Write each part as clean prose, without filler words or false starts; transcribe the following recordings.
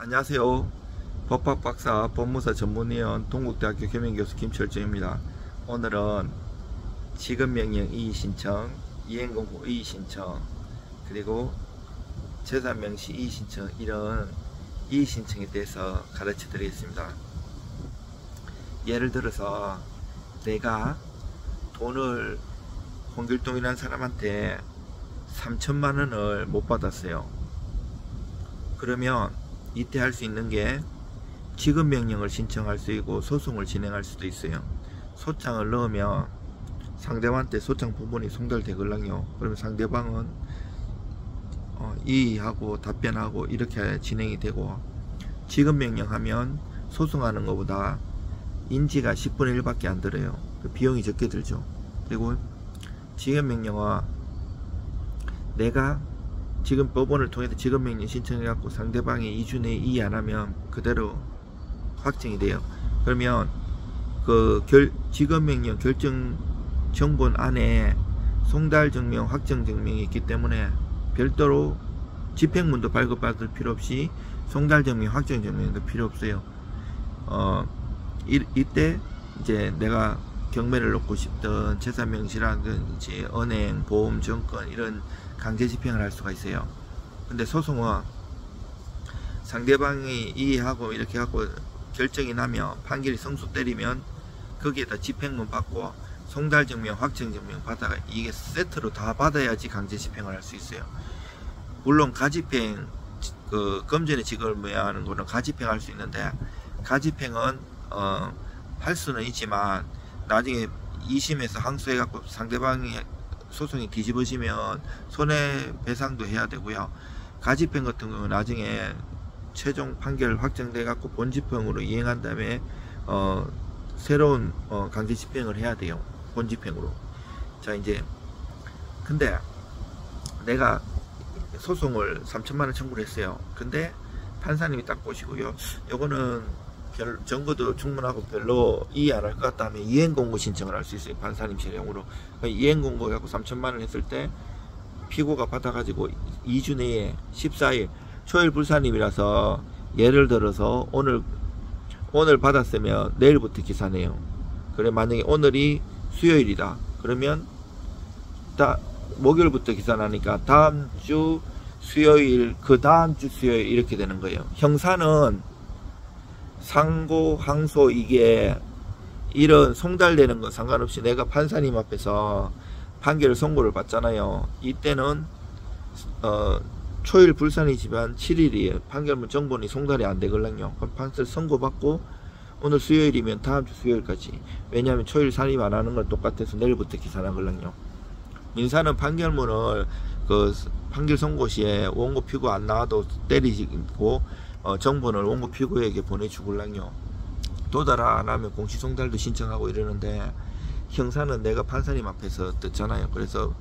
안녕하세요. 법학박사 법무사 전문위원 동국대학교 겸임교수 김철정입니다. 오늘은 지급명령 이의신청, 이행공고 이의신청, 그리고 재산명시 이의신청, 이런 이의신청에 대해서 가르쳐 드리겠습니다. 예를 들어서 내가 돈을 홍길동이라는 사람한테 3천만원을 못 받았어요. 그러면 이때 할 수 있는 게 지급명령을 신청할 수 있고 소송을 진행할 수도 있어요. 소장을 넣으면 상대방한테 소장 부분이 송달되걸랑요. 그러면 상대방은 이의하고 답변하고 이렇게 진행이 되고, 지급명령 하면 소송하는 것보다 인지가 10분의 1밖에 안 들어요. 비용이 적게 들죠. 그리고 지급명령은 내가 지금 법원을 통해서 지급명령 신청해갖고 상대방이 2주 내에 이의 안하면 그대로 확정이 돼요. 그러면 그 지급명령 결정 정본 안에 송달증명, 확정증명이 있기 때문에 별도로 집행문도 발급받을 필요 없이 송달증명, 확정증명도 필요 없어요. 이때 이제 내가 경매를 놓고 싶던 재산명시라든지 은행, 보험, 증권 이런 강제 집행을 할 수가 있어요. 근데 소송은 상대방이 이의하고 이렇게 하고 결정이 나면 판결이 성수 때리면 거기에다 집행문 받고 송달증명, 확정증명 받아가 이게 세트로 다 받아야지 강제 집행을 할 수 있어요. 물론 가집행, 금전의 직업을 부여하는 거는 가집행 할 수 있는데, 가집행은 할 수는 있지만 나중에 2심에서 항소해갖고 상대방이 소송이 뒤집어지면 손해배상도 해야 되고요. 가집행 같은 경우는 나중에 최종 판결 확정돼 갖고 본집행으로 이행한 다음에 새로운 강제 집행을 해야 돼요. 본집행으로. 자, 이제 근데 내가 소송을 3천만원 청구를 했어요. 근데 판사님이 딱 보시고요, 요거는 증거도 충분하고 별로 이해 안 할 것 같다 하면 이행공고 신청을 할 수 있어요. 판사님 재량으로. 이행공고 갖고 3천만원 했을 때 피고가 받아가지고 2주 내에 14일 초일 불산임이라서, 예를 들어서 오늘 받았으면 내일부터 기산해요. 그래, 만약에 오늘이 수요일이다 그러면 목요일부터 기산하니까 다음 주 수요일, 그 다음 주 수요일 이렇게 되는 거예요. 형사는 상고, 항소, 이게 이런 송달되는 거 상관없이 내가 판사님 앞에서 판결 선고를 받잖아요. 이때는 초일 불산이지만 7일이에요. 판결문 정본이 송달이 안 되걸랑요. 그럼 판사 선고받고 오늘 수요일이면 다음 주 수요일까지. 왜냐하면 초일 산입 안 하는 건 똑같아서 내일부터 기산하걸랑요. 민사는 판결문을 판결 선고 시에 원고 피고 안 나와도 때리고 정본을 원고 피고에게 보내주걸랑요. 도달 안 하면 공시송달도 신청하고 이러는데, 형사는 내가 판사님 앞에서 듣잖아요. 그래서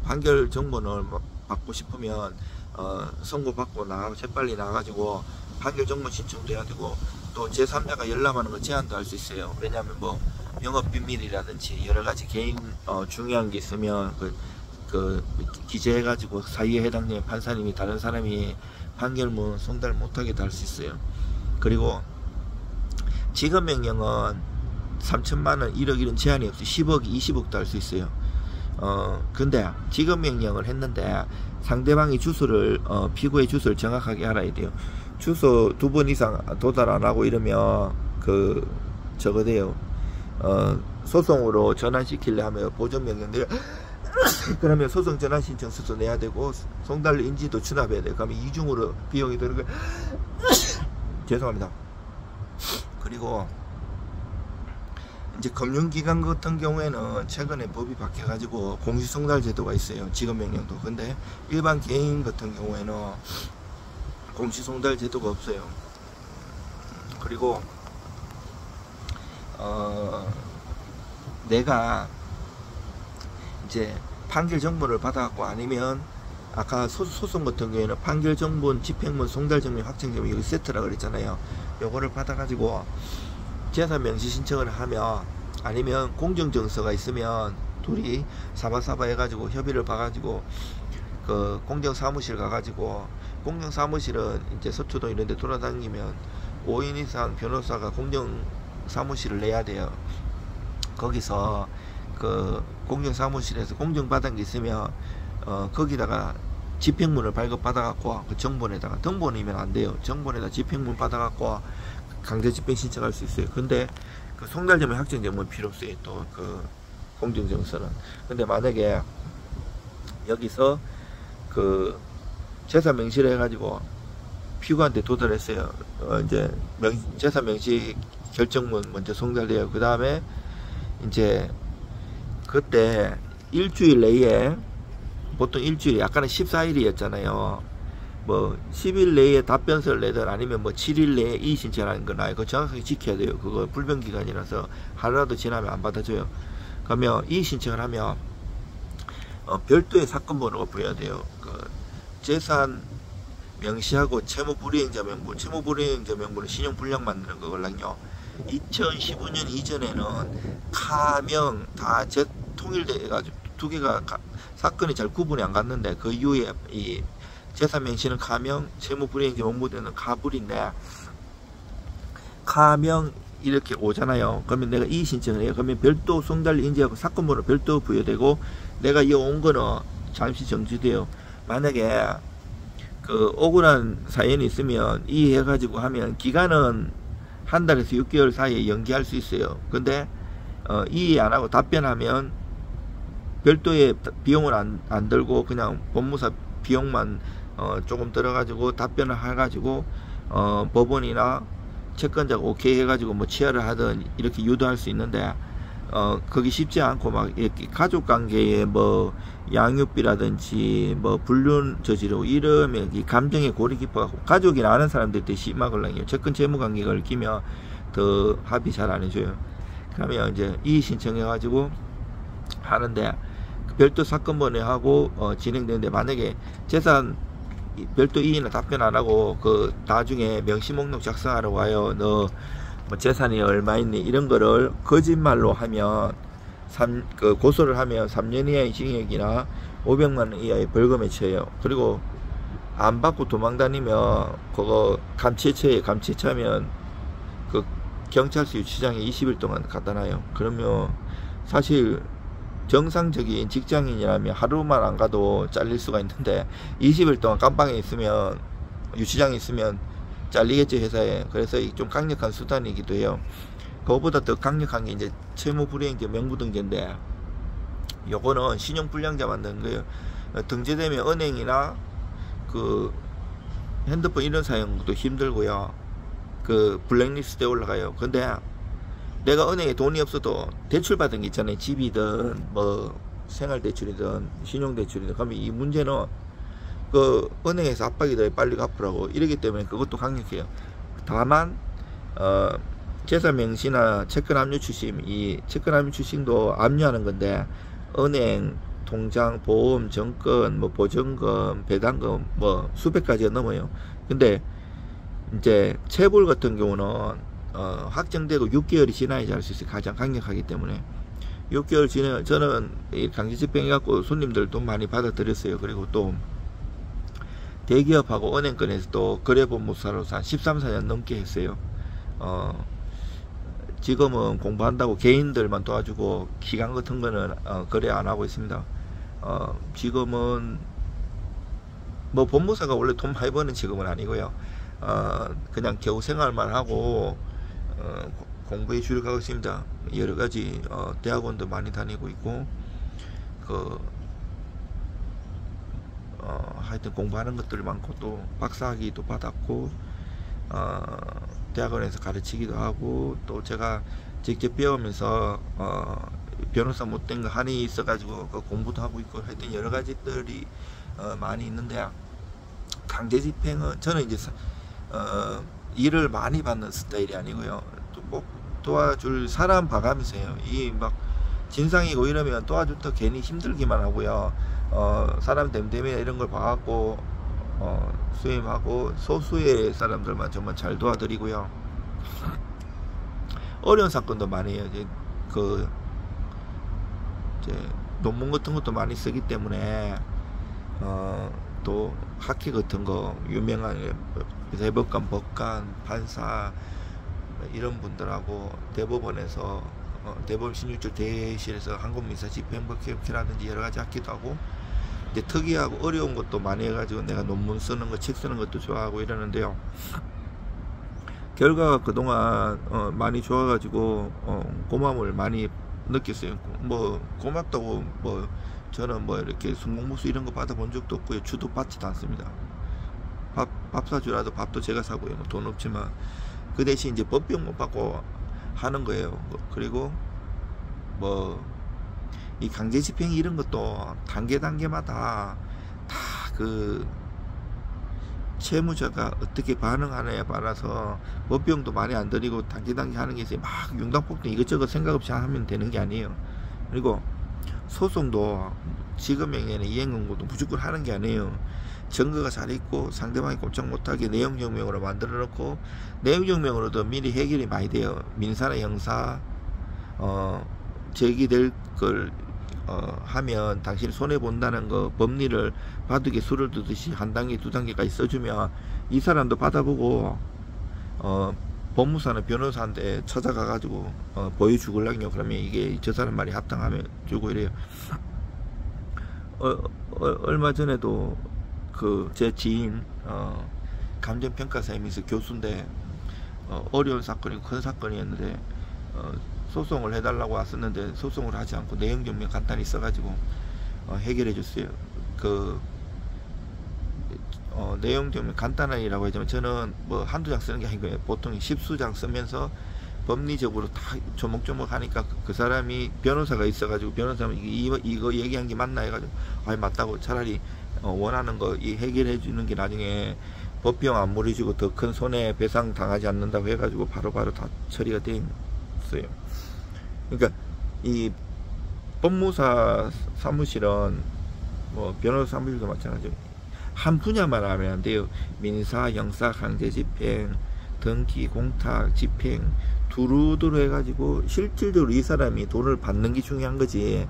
판결 정본을 받고 싶으면 선고 받고 재빨리 나가가지고 판결 정본 신청도 해야 되고, 또 제3자가 열람하는 거 제한도 할 수 있어요. 왜냐하면 뭐 영업비밀이라든지 여러가지 개인 중요한 게 있으면 기재해가지고 사유에 해당되는 판사님이 다른 사람이 판결문 송달 못하게 할 수 있어요. 그리고 지급명령은 3천만원, 1억 이런 제한이 없이 10억, 20억도 할 수 있어요. 근데 지급명령을 했는데 상대방이 주소를 피고의 주소를 정확하게 알아야 돼요. 주소 2번 이상 도달 안 하고 이러면 저거 돼요. 소송으로 전환시키려 하면 보존명령 그러면 소송 전환 신청서도 내야 되고 송달 인지도 추납해야 돼요. 그러면 이중으로 비용이 드는 거예요. 죄송합니다. 그리고 이제 금융기관 같은 경우에는 최근에 법이 바뀌어가지고 공시송달 제도가 있어요. 지급명령도. 근데 일반 개인 같은 경우에는 공시송달 제도가 없어요. 그리고 내가 이제 판결 정보를 받아갖고, 아니면 아까 소송 같은 경우에는 판결 정본, 집행문, 송달증명, 확정증명 여기 세트라 그랬잖아요. 요거를 받아가지고 재산명시 신청을 하면, 아니면 공정증서가 있으면 둘이 사바사바 해가지고 협의를 봐가지고 공정사무실 가가지고 공정 사무실은 이제 서초동 이런 데 돌아다니면 5인 이상 변호사가 공정 사무실을 내야 돼요. 거기서 그 공정 사무실에서 공정 받은 게 있으면 거기다가 집행문을 발급받아 갖고 그 정본에다가, 등본이면 안 돼요. 정본에다 집행문 받아 갖고 강제 집행 신청할 수 있어요. 근데 그 송달점의 확정점은 필요 없어요. 또 그 공정정서는. 근데 만약에 여기서 그 재산 명시를 해가지고 피고한테 도달했어요. 이제 재산 명시 결정문 먼저 송달돼요. 그 다음에 이제 그때 일주일 내에, 보통 일주일에 약간은 14일이었잖아요. 뭐 10일 내에 답변서를 내든 아니면 뭐 7일 내에 이의 신청하는 거나 그거 정확하게 지켜야 돼요. 그거 불변기간이라서 하루라도 지나면 안 받아줘요. 그러면 이의 신청을 하면 별도의 사건 번호가 부여야 돼요. 그 재산 명시하고 채무불이행자 명부, 채무불이행자 명부는 신용불량 만드는 거거든요. 2015년 이전에는 가명 다 통일돼 가지고 두 개가 사건이 잘 구분이 안 갔는데, 그 이후에 이 재산 명시는 가명, 채무불이행자 명부되는 가불인데, 가명 이렇게 오잖아요. 그러면 내가 이의 신청을 해요. 그러면 별도 송달 인지하고 사건 번호 별도 부여되고, 내가 이 온 거는 잠시 정지돼요. 만약에 그 억울한 사연이 있으면 이해해가지고 하면 기간은 한 달에서 6개월 사이에 연기할 수 있어요. 근데 이해 안 하고 답변하면 별도의 비용을 안 들고 그냥 법무사 비용만 조금 들어가지고 답변을 해가지고 법원이나 채권자가 오케이 해가지고 뭐 취하를 하든 이렇게 유도할 수 있는데, 거기 쉽지 않고 막 이렇게 가족관계에 뭐 양육비라든지 뭐 불륜 저지르고 이러면 이 감정의 골이 깊어갖고 가족이나 아는 사람들 때 심하거든요. 채권 채무관계가 얽히면 더 합의 잘 안 해줘요. 그러면 이제 이의 신청해가지고 하는데, 별도 사건 번호하고 진행되는데, 만약에 재산 별도 이의는 답변 안 하고 그 나중에 명시 목록 작성하러 와요. 너 뭐 재산이 얼마 있니 이런 거를 거짓말로 하면 그 고소를 하면 3년 이하의 징역이나 500만 원 이하의 벌금에 처해요. 그리고 안 받고 도망다니면 그거 감치처면 그 경찰서 유치장에 20일 동안 갖다 놔요. 그러면 사실 정상적인 직장인이라면 하루만 안 가도 잘릴 수가 있는데 20일 동안 깜빵에 있으면, 유치장에 있으면 잘리겠죠, 회사에. 그래서 좀 강력한 수단이기도 해요. 그거보다 더 강력한 게 이제 채무불이행자 명부등재인데, 요거는 신용불량자 만드는 거예요. 등재되면 은행이나 그 핸드폰 이런 사용도 힘들고요. 그 블랙리스트에 올라가요. 근데 내가 은행에 돈이 없어도 대출 받은 게 있잖아요. 집이든 뭐 생활대출이든 신용대출이든. 그러면 이 문제는 그 은행에서 압박이 더 빨리 갚으라고 이러기 때문에 그것도 강력해요. 다만 재산 명시나 채권 압류 추심, 이 채권 압류 추심도 압류하는 건데, 은행, 통장, 보험, 정권, 뭐 보증금, 배당금 뭐 수백 가지가 넘어요. 근데 이제 채불 같은 경우는 확정되고 6개월이 지나야지 할 수 있어요. 가장 강력하기 때문에 6개월 지나, 저는 강제 집행해갖고 손님들 돈 많이 받아들였어요. 그리고 또 대기업하고 은행권에서도 거래법무사로서 한 13, 14년 넘게 했어요. 지금은 공부한다고 개인들만 도와주고 기관 같은 거는 거래 안 하고 있습니다. 지금은 뭐 법무사가 원래 돈 많이 버는 직업은 아니고요. 그냥 겨우 생활만 하고 공부에 주력하고 있습니다. 여러가지 대학원도 많이 다니고 있고, 하여튼 공부하는 것들 많고, 또 박사학위도 받았고, 대학원에서 가르치기도 하고, 또 제가 직접 배우면서 변호사 못된 거 한이 있어 가지고 그 공부도 하고 있고, 하여튼 여러 가지들이 많이 있는데, 강제 집행은 저는 이제 일을 많이 받는 스타일이 아니고요. 또 꼭 도와줄 사람 봐가면서 해요. 이 막 진상이고 이러면 도와줬다 괜히 힘들기만 하고요. 사람 댐댐이나 이런 걸 봐갖고 수임하고, 소수의 사람들만 정말 잘 도와드리고요. 어려운 사건도 많이 해요. 이제 논문 같은 것도 많이 쓰기 때문에 또 학회 같은 거 유명한 대법관, 법관, 판사 이런 분들하고 대법원에서 대법원 신유줄 대실에서 항공민사 집행법회라든지 여러 가지 학기도 하고, 이제 특이하고 어려운 것도 많이 해가지고 내가 논문 쓰는 거, 책 쓰는 것도 좋아하고 이러는데요. 결과가 그동안 많이 좋아가지고 고마움을 많이 느꼈어요. 뭐 고맙다고 뭐 저는 뭐 이렇게 순공무수 이런 거 받아본 적도 없고요. 주도 받지도 않습니다. 밥 사주라도 밥도 제가 사고요. 뭐 돈 없지만 그 대신 이제 법비용 못 받고 하는 거예요. 그리고 뭐 이 강제 집행 이런 것도 단계마다 다 그 채무자가 어떻게 반응하느냐에 따라서 법비용도 많이 안 들이고 단계 하는 게 있어요. 막 융당폭등 이것저것 생각 없이 하면 되는 게 아니에요. 그리고 소송도 지급명예나 이행권고도 무조건 하는 게 아니에요. 증거가 잘 있고 상대방이 꼼짝 못하게 내용증명으로 만들어 놓고, 내용증명으로도 미리 해결이 많이 돼요. 민사나 형사 제기될 걸 하면 당신이 손해본다는 거, 법리를 바둑에 수를 두듯이 한 단계 두 단계까지 써주면 이 사람도 받아보고 법무사는 변호사한테 찾아가 가지고 보여주걸랑요. 그러면 이게 저 사람 말이 합당하면 주고 이래요. 얼마 전에도 그 제 지인 감정평가사님이 교수인데 어려운 사건이고 큰 사건이었는데 소송을 해달라고 왔었는데 소송을 하지 않고 내용증명 간단히 써가지고 해결해 줬어요. 그 내용증명 간단하이라고 하지만 저는 뭐 한두 장 쓰는 게 아니고요. 보통 10수장 쓰면서 법리적으로 다 조목조목 하니까 그 사람이 변호사가 있어가지고 변호사는 이거 얘기한 게 맞나 해가지고 맞다고, 차라리 원하는 거 이 해결해 주는 게 나중에 법비용 안 물어주고 더 큰 손해배상 당하지 않는다고 해가지고 바로바로 다 처리가 돼 있어요. 그러니까 이 법무사 사무실은 뭐 변호사 사무실도 마찬가지고 한 분야만 하면 안 돼요. 민사, 형사, 강제집행, 등기, 공탁, 집행 두루두루 해가지고 실질적으로 이 사람이 돈을 받는 게 중요한 거지.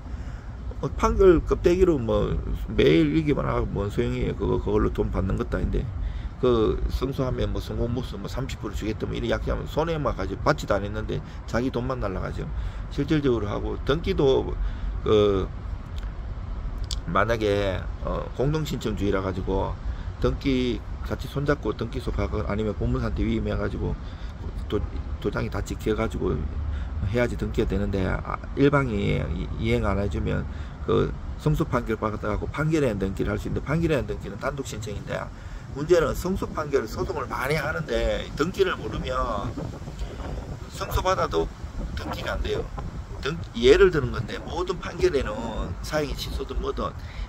판결 껍데기로 뭐 매일 읽기만 하고 뭔 소용이에요. 그걸로 돈 받는 것도 아닌데, 그 승소하면 뭐 성공무수 뭐 30% 주겠다 뭐 이렇게 약속하면 손해만 가지고 받지도 않았는데 자기 돈만 날라가죠. 실질적으로 하고, 등기도 그 만약에 공동신청주의라 가지고 등기 같이 손잡고 등기소 가고 아니면 법무사한테 위임해 가지고 도장이 다 찍혀 가지고 해야지 등기가 되는데, 일방이 이행 안 해주면 그 성소 판결 받아가고 판결에 대한 등기를 할 수 있는데, 판결에 대한 등기는 단독 신청인데 문제는 성소 판결 소송을 많이 하는데 등기를 모르면 성소 받아도 등기가 안 돼요. 예를 드는 건데 모든 판결에는 사형이 취소든 뭐든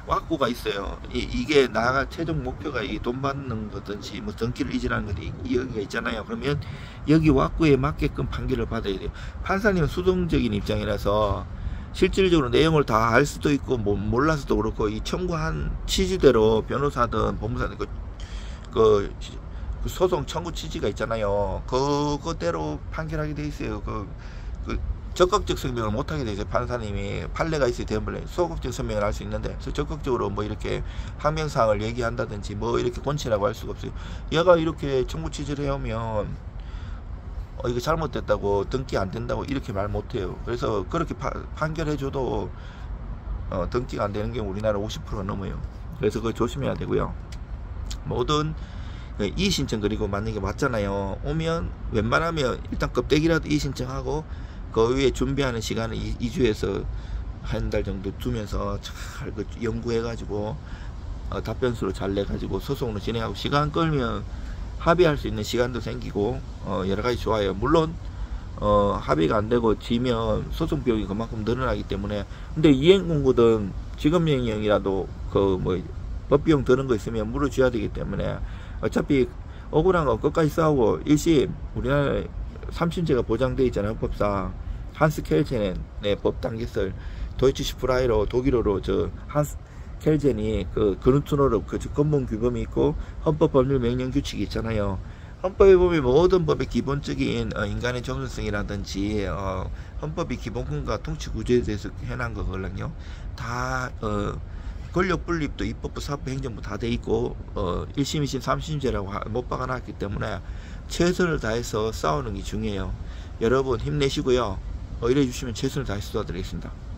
왁구가 있어요. 이게 나가 최종 목표가 이 돈 받는 거든지 뭐 등기를 이전하는 것이 여기가 있잖아요. 그러면 여기 왁구에 맞게끔 판결을 받아야 돼요. 판사님은 수동적인 입장이라서 실질적으로 내용을 다 알 수도 있고 뭐 몰라서도 그렇고, 이 청구한 취지대로 변호사든 법무사든 그 소송 청구 취지가 있잖아요. 그거대로 판결하게 돼 있어요. 그 적극적 설명을 못하게 돼 있어요. 판사님이 판례가 있어야 되면 소극적 설명을 할 수 있는데, 적극적으로 뭐 이렇게 항명사항을 얘기한다든지 뭐 이렇게 권치라고 할 수가 없어요. 얘가 이렇게 청구 취지를 해오면 이거 잘못됐다고 등기 안 된다고 이렇게 말 못해요. 그래서 그렇게 판결해줘도 등기가 안 되는 경우 우리나라 50%가 넘어요. 그래서 그거 조심해야 되고요. 모든 이의신청, 그리고 만약에 맞잖아요. 오면 웬만하면 일단 껍데기라도 이의신청하고 그 위에 준비하는 시간을 2주에서 한 달 정도 두면서 잘 연구해가지고 답변수로 잘 내가지고 소송으로 진행하고, 시간 끌면 합의할 수 있는 시간도 생기고 여러가지 좋아요. 물론 합의가 안되고 지면 소송 비용이 그만큼 늘어나기 때문에, 근데 이행공고든 지급명령이라도 그 뭐 법비용 드는 거 있으면 물어줘야 되기 때문에 어차피 억울한 거 끝까지 싸우고, 1심 우리나라에 3심제가 보장되어 있잖아요. 법상 한스 켈젠의 법단계설 도이치슈프라이로 독일어로 저 한스 켈젠이 그 그룬트노르 그 근본 규범이 있고 헌법 법률 명령 규칙이 있잖아요. 헌법에 보면 모든 법의 기본적인 인간의 정신성이라든지 헌법이 기본권과 통치 구조에 대해서 해놓은 거거든요. 다 권력 분립도 입법부, 사법부, 행정부 다 돼 있고 1심, 2심, 3심제라고 못 박아놨기 때문에 최선을 다해서 싸우는 게 중요해요. 여러분 힘내시고요. 이래 주시면 최선을 다해서 도와드리겠습니다.